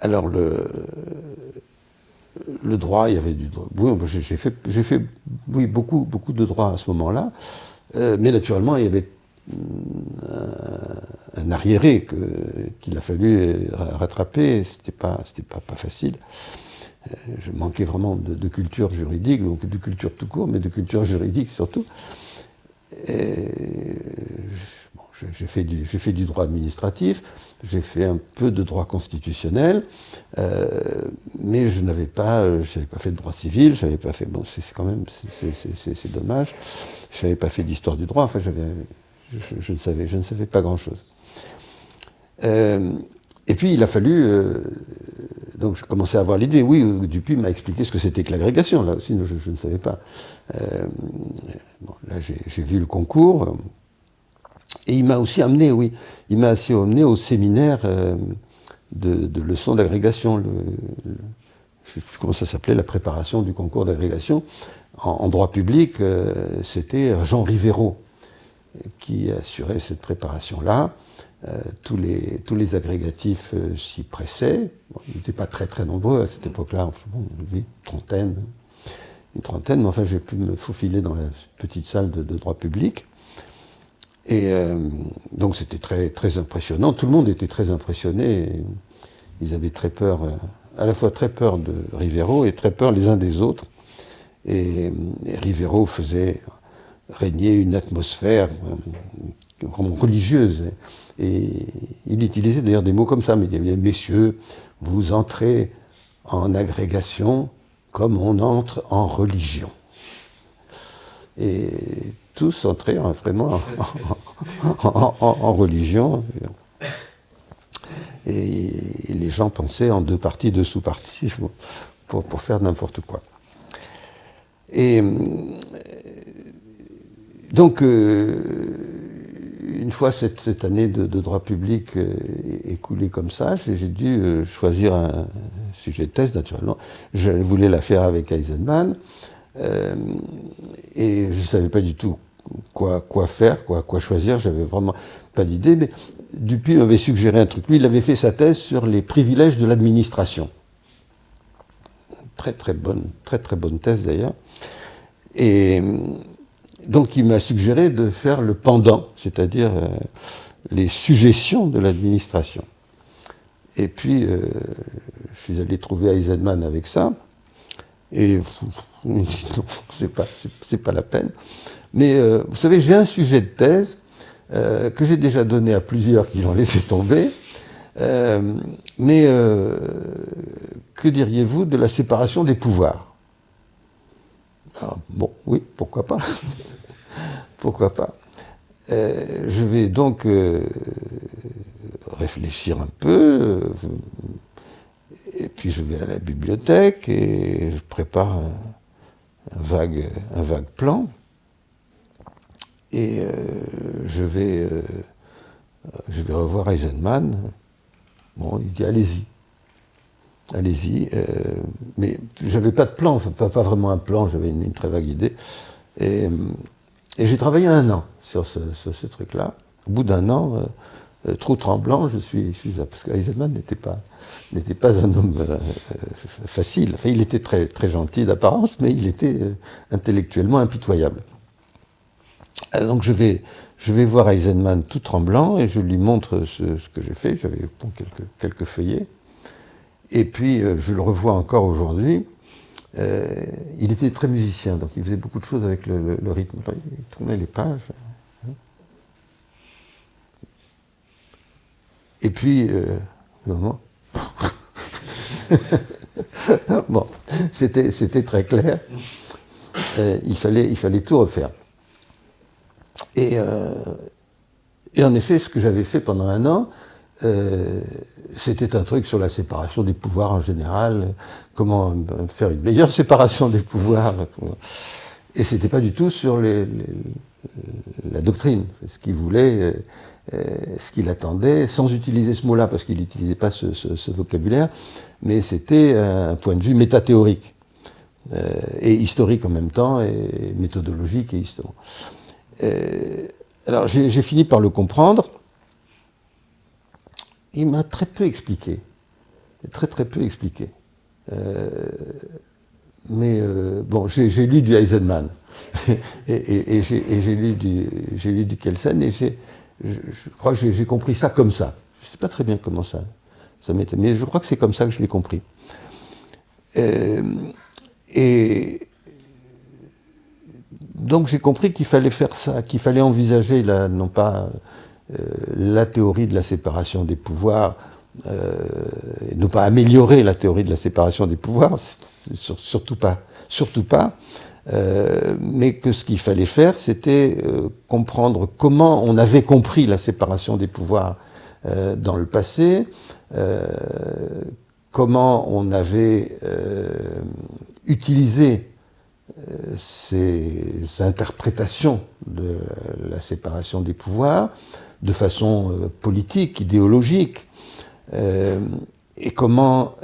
Alors, le droit, il y avait du droit. Oui, j'ai fait oui, beaucoup de droit à ce moment-là. Mais naturellement, il y avait un arriéré qu'il a fallu rattraper. C'était pas facile. Je manquais vraiment de culture juridique, donc de culture tout court, mais de culture juridique surtout. Bon, j'ai fait du droit administratif, j'ai fait un peu de droit constitutionnel, mais je n'avais pas fait de droit civil, j'avais pas fait, bon, c'est quand même, c'est dommage, je n'avais pas fait d'histoire du droit, enfin, je ne savais pas grand-chose. Et puis il a fallu, donc je commençais à avoir l'idée, oui, Dupuy m'a expliqué ce que c'était que l'agrégation, là aussi je ne savais pas. Bon, là j'ai vu le concours, et il m'a aussi amené, oui, il m'a aussi amené au séminaire de leçons d'agrégation, je ne sais plus comment ça s'appelait, la préparation du concours d'agrégation. En droit public, c'était Jean Rivero qui assurait cette préparation-là. Tous les agrégatifs s'y pressaient. Bon, ils n'étaient pas très très nombreux à cette époque-là, enfin, bon, oui, une trentaine, mais enfin j'ai pu me faufiler dans la petite salle de droit public. Et donc c'était très, très impressionnant. Tout le monde était très impressionné. Ils avaient très peur, à la fois très peur de Rivero et très peur les uns des autres. Et Rivero faisait régner une atmosphère vraiment religieuse. Et il utilisait d'ailleurs des mots comme ça, mais il disait, messieurs, vous entrez en agrégation comme on entre en religion. Et tous entraient vraiment en religion. Et les gens pensaient en deux parties, deux sous-parties, pour faire n'importe quoi. Et donc, une fois cette année de droit public écoulée comme ça, j'ai dû choisir un sujet de thèse, naturellement. Je voulais la faire avec Eisenman, et je ne savais pas du tout quoi faire, quoi choisir, j'avais vraiment pas d'idée, mais Dupuy m'avait suggéré un truc. Lui, il avait fait sa thèse sur les privilèges de l'administration. Très très bonne thèse d'ailleurs. Et donc il m'a suggéré de faire le pendant, c'est-à-dire les suggestions de l'administration. Et puis je suis allé trouver Eisenman avec ça, et non, c'est pas la peine. Mais vous savez, j'ai un sujet de thèse que j'ai déjà donné à plusieurs qui l'ont laissé tomber. Mais que diriez-vous de la séparation des pouvoirs? Alors, bon, oui, pourquoi pas. Pourquoi pas. Je vais donc réfléchir un peu, et puis je vais à la bibliothèque et je prépare un vague plan. Et je vais revoir Eisenman. Bon, il dit allez-y. Mais j'avais pas de plan, enfin, pas vraiment un plan, j'avais une très vague idée. Et j'ai travaillé 1 an sur ce truc-là. Au bout d'1 an, trop tremblant, je suis parce qu'Eisenman n'était pas un homme facile. Enfin, il était très, très gentil d'apparence, mais il était intellectuellement impitoyable. Donc je vais voir Eisenman tout tremblant et je lui montre ce que j'ai fait. J'avais quelques feuillets. Et puis je le revois encore aujourd'hui. Il était très musicien, donc il faisait beaucoup de choses avec le rythme. Il tournait les pages. Et puis, non. Bon, c'était très clair. Il fallait tout refaire. Et en effet, ce que j'avais fait pendant 1 an, c'était un truc sur la séparation des pouvoirs en général, comment faire une meilleure séparation des pouvoirs. Et c'était pas du tout sur la doctrine, ce qu'il voulait, ce qu'il attendait, sans utiliser ce mot-là, parce qu'il n'utilisait pas ce vocabulaire, mais c'était un point de vue métathéorique, et historique en même temps, et méthodologique et historique. Alors j'ai fini par le comprendre. Il m'a très peu expliqué. très très peu expliqué. Mais bon, j'ai lu du Eisenman et j'ai lu du Kelsen et je crois que j'ai compris ça comme ça. Je ne sais pas très bien comment ça m'était, mais je crois que c'est comme ça que je l'ai compris. Et donc j'ai compris qu'il fallait faire ça, qu'il fallait envisager non pas la théorie de la séparation des pouvoirs, ne pas améliorer la théorie de la séparation des pouvoirs, surtout pas, mais que ce qu'il fallait faire, c'était comprendre comment on avait compris la séparation des pouvoirs dans le passé, comment on avait utilisé ces interprétations de la séparation des pouvoirs de façon politique, idéologique, et comment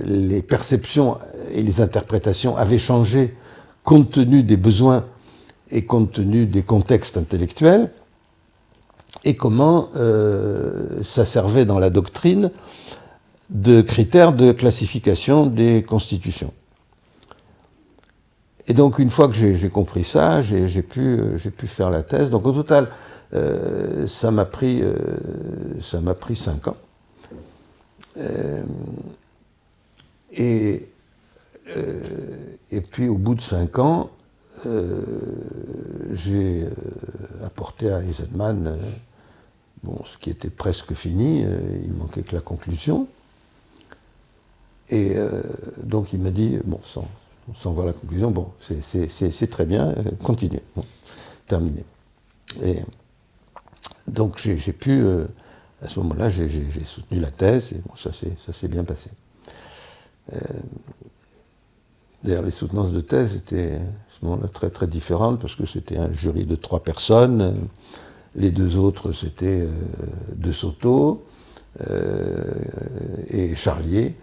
les perceptions et les interprétations avaient changé compte tenu des besoins et compte tenu des contextes intellectuels, et comment ça servait dans la doctrine de critères de classification des constitutions. Et donc, une fois que j'ai compris ça, j'ai pu faire la thèse. Donc, au total, ça m'a pris 5 ans. Et puis, au bout de 5 ans, j'ai apporté à Eisenman ce qui était presque fini. Il manquait que la conclusion. Et donc, il m'a dit, bon, sans voir la conclusion, bon, c'est très bien, continuez, bon, terminé. Et donc j'ai pu, à ce moment-là, j'ai soutenu la thèse, et bon, ça s'est bien passé. D'ailleurs, les soutenances de thèse étaient à ce moment-là très très différentes, parce que c'était un jury de 3 personnes, les 2 autres c'était De Soto et Charlier.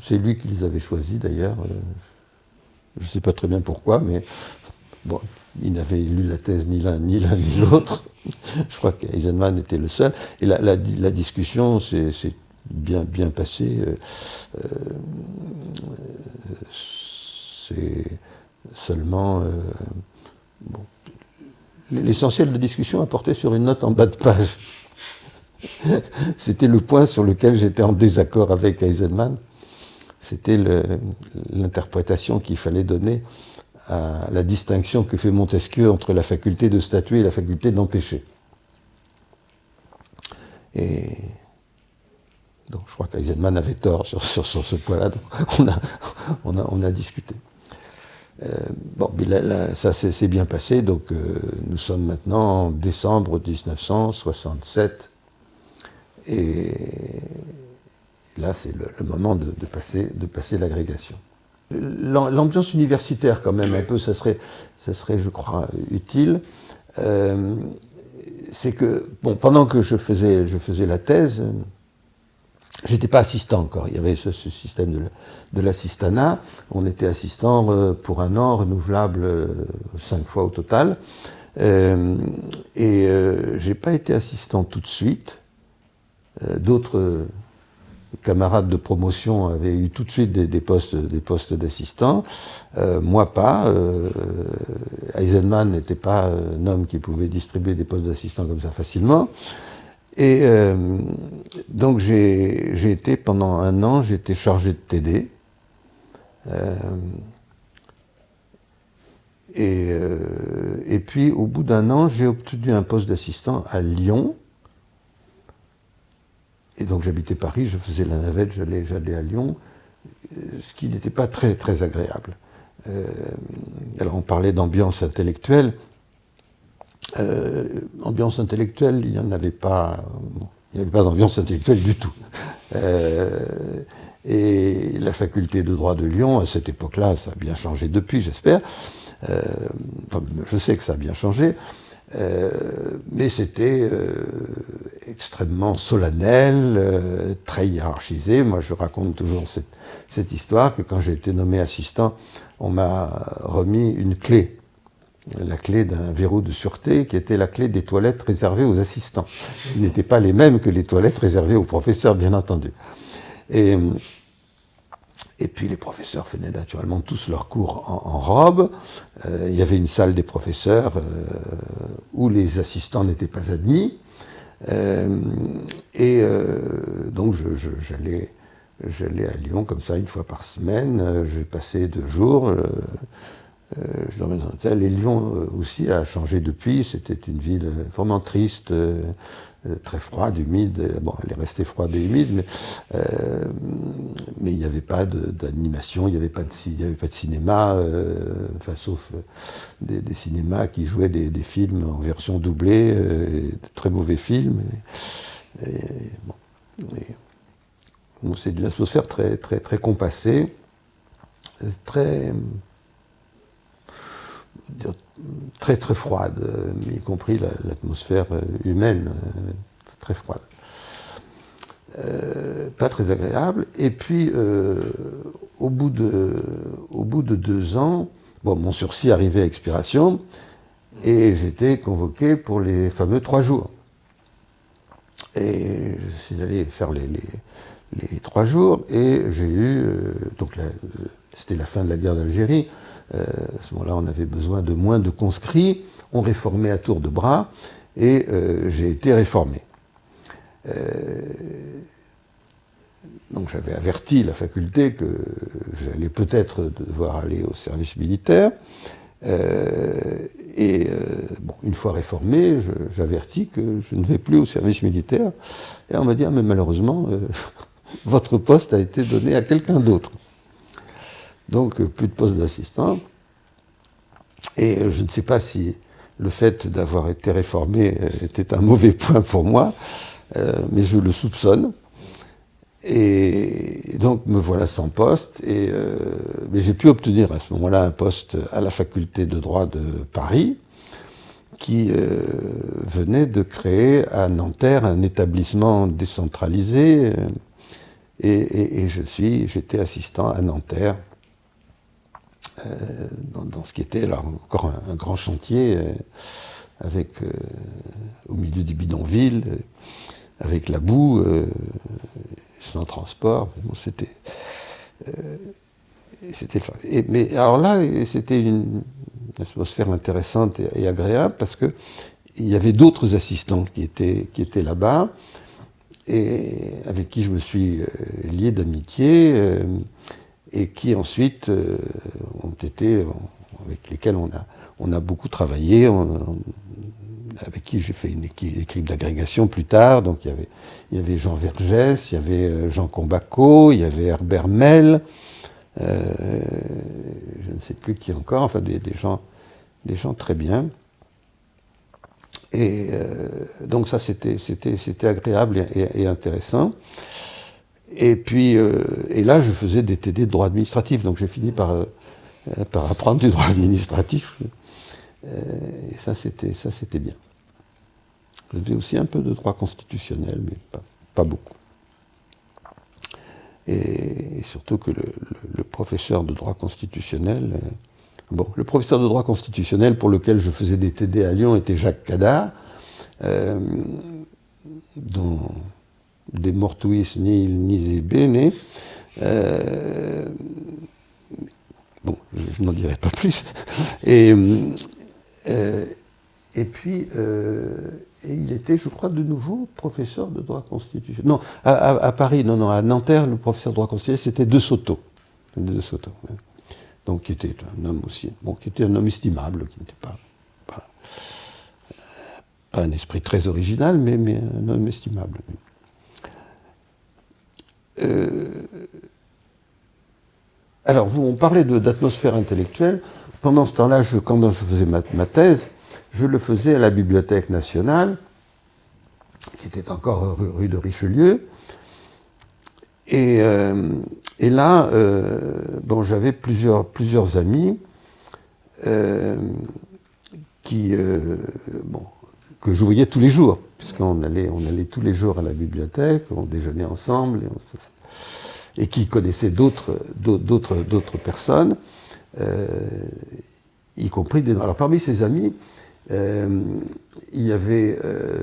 C'est lui qui les avait choisis d'ailleurs. Je ne sais pas très bien pourquoi, mais bon, il n'avait lu la thèse ni l'un ni l'autre. Je crois qu'Eisenman était le seul. Et la discussion s'est bien passée. C'est seulement... bon, l'essentiel de la discussion a porté sur une note en bas de page. C'était le point sur lequel j'étais en désaccord avec Eisenman. C'était l'interprétation qu'il fallait donner à la distinction que fait Montesquieu entre la faculté de statuer et la faculté d'empêcher. Et donc je crois qu'Eisenman avait tort sur ce point-là, donc on a discuté. Bon, mais là, ça s'est bien passé, donc nous sommes maintenant en décembre 1967, et là, c'est le moment de passer l'agrégation. L'ambiance universitaire, quand même, un peu, ça serait, je crois, utile. C'est que, bon, pendant que je faisais la thèse, j'étais pas assistant encore. Il y avait ce système de l'assistanat. On était assistant pour 1 an, renouvelable 5 fois au total. Et j'ai pas été assistant tout de suite. D'autres camarades de promotion avaient eu tout de suite des postes d'assistants. Moi pas. Eisenman n'était pas un homme qui pouvait distribuer des postes d'assistants comme ça facilement. Et donc j'ai été pendant 1 an, j'ai été chargé de TD. Et puis au bout d'1 an, j'ai obtenu un poste d'assistant à Lyon. Et donc j'habitais Paris, je faisais la navette, j'allais à Lyon, ce qui n'était pas très, très agréable. Alors on parlait d'ambiance intellectuelle. Ambiance intellectuelle, il n'y en avait pas. Il n'y avait pas d'ambiance intellectuelle du tout. Et la faculté de droit de Lyon, à cette époque-là, ça a bien changé depuis, j'espère. Enfin, je sais que ça a bien changé. Mais c'était extrêmement solennel, très hiérarchisé. Moi, je raconte toujours cette histoire que quand j'ai été nommé assistant, on m'a remis une clé la clé d'un verrou de sûreté qui était la clé des toilettes réservées aux assistants. Ils n'étaient pas les mêmes que les toilettes réservées aux professeurs, bien entendu. Et puis les professeurs faisaient naturellement tous leurs cours en robe. Il y avait une salle des professeurs où les assistants n'étaient pas admis. Donc j'allais à Lyon comme ça une fois par semaine. J'ai passé 2 jours. Je dormais dans un hôtel. Et Lyon aussi a changé depuis. C'était une ville vraiment triste, très froide, humide. Bon, elle est restée froide et humide, mais il n'y avait pas d'animation, il n'y avait pas de cinéma, enfin, sauf des cinémas qui jouaient des films en version doublée, de très mauvais films. Bon, c'est une atmosphère très, très, très compassée, très très froide, y compris l'atmosphère humaine, très froide. Pas très agréable. Et puis, au bout de 2 ans, bon, mon sursis arrivait à expiration et j'étais convoqué pour les fameux 3 jours. Et je suis allé faire les 3 jours et j'ai eu, donc c'était la fin de la guerre d'Algérie. À ce moment-là, on avait besoin de moins de conscrits. On réformait à tour de bras et j'ai été réformé. Donc j'avais averti la faculté que j'allais peut-être devoir aller au service militaire. Bon, une fois réformé, j'avertis que je ne vais plus au service militaire. Et on m'a dit, ah, mais malheureusement, votre poste a été donné à quelqu'un d'autre. Donc, plus de poste d'assistant. Et je ne sais pas si le fait d'avoir été réformé était un mauvais point pour moi, mais je le soupçonne. Et donc, me voilà sans poste. Mais j'ai pu obtenir à ce moment-là un poste à la faculté de droit de Paris, qui venait de créer à Nanterre un établissement décentralisé. Et j'étais assistant à Nanterre. Dans ce qui était alors encore un grand chantier avec au milieu du bidonville, avec la boue, sans transport. Bon, c'était mais alors là, c'était une atmosphère intéressante et agréable parce que il y avait d'autres assistants qui étaient là-bas et avec qui je me suis lié d'amitié. Et qui ensuite ont été, avec lesquels on a beaucoup travaillé, avec qui j'ai fait une équipe d'agrégation plus tard. Donc il y avait Jean Vergès, il y avait Jean Combaco, il y avait Herbert Mel, je ne sais plus qui encore, enfin des gens très bien. Et donc ça c'était agréable et intéressant. Et puis, et là, je faisais des TD de droit administratif, donc j'ai fini par apprendre du droit administratif. Et ça, c'était bien. Je faisais aussi un peu de droit constitutionnel, mais pas beaucoup. Et surtout que le professeur de droit constitutionnel, le professeur de droit constitutionnel pour lequel je faisais des TD à Lyon était Jacques Cadard, dont De mortuis nisi bene. Bon, je n'en dirai pas plus. Et puis, il était, je crois, de nouveau professeur de droit constitutionnel. Non, à Paris, non, à Nanterre, le professeur de droit constitutionnel, c'était De Soto. De Soto. Donc, qui était un homme aussi, qui était un homme estimable, qui n'était pas un esprit très original, mais un homme estimable. Alors, on parlait d'atmosphère intellectuelle. Pendant ce temps-là, quand je faisais ma thèse, je le faisais à la Bibliothèque nationale, qui était encore rue de Richelieu. Et là, j'avais plusieurs amis que je voyais tous les jours, puisqu'on allait tous les jours à la bibliothèque, on déjeunait ensemble, et qui connaissaient d'autres personnes. y compris alors parmi ses amis, il y avait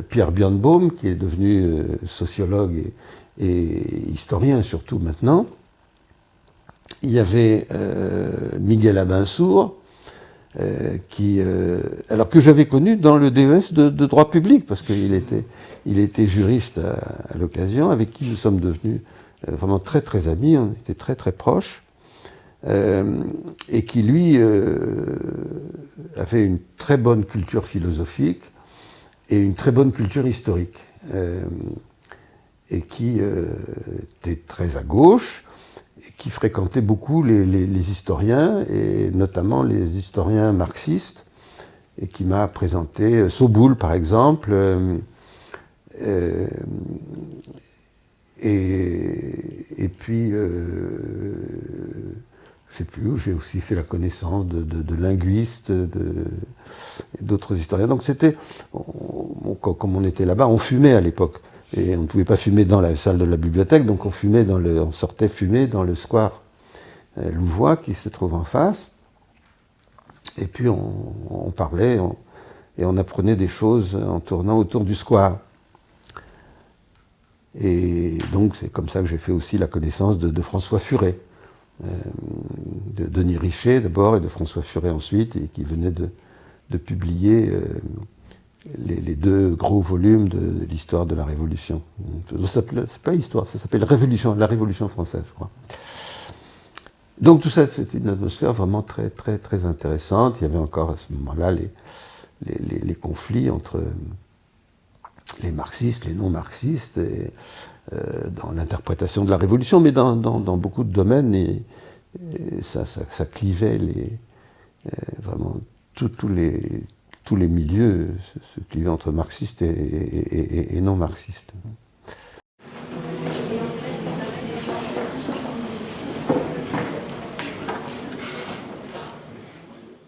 Pierre Birnbaum, qui est devenu sociologue et historien surtout maintenant. Il y avait Miguel Abinsour, alors que j'avais connu dans le DES de droit public, parce qu'il était juriste à l'occasion, avec qui nous sommes devenus vraiment très très amis, on était très très proches, et qui lui avait une très bonne culture philosophique et une très bonne culture historique, et qui était très à gauche, et qui fréquentait beaucoup les historiens, et notamment les historiens marxistes, et qui m'a présenté Soboul, par exemple, et puis, je ne sais plus où, j'ai aussi fait la connaissance de linguistes, d'autres historiens. Donc c'était, comme on était là-bas, on fumait à l'époque. Et on ne pouvait pas fumer dans la salle de la bibliothèque, donc on sortait fumer dans le square Louvois, qui se trouve en face. Et puis on parlait, et on apprenait des choses en tournant autour du square. Et donc c'est comme ça que j'ai fait aussi la connaissance de François Furet, de Denis Richet d'abord, et de François Furet ensuite, et qui venait de publier les deux gros volumes de l'histoire de la Révolution. C'est pas histoire, ça s'appelle la Révolution française, je crois. Donc tout ça, c'était une atmosphère vraiment très, très, très intéressante. Il y avait encore à ce moment-là les conflits entre les marxistes, les non-marxistes, dans l'interprétation de la Révolution, mais dans beaucoup de domaines, et ça clivait vraiment tous les milieux, se clivaient entre marxistes et non-marxistes.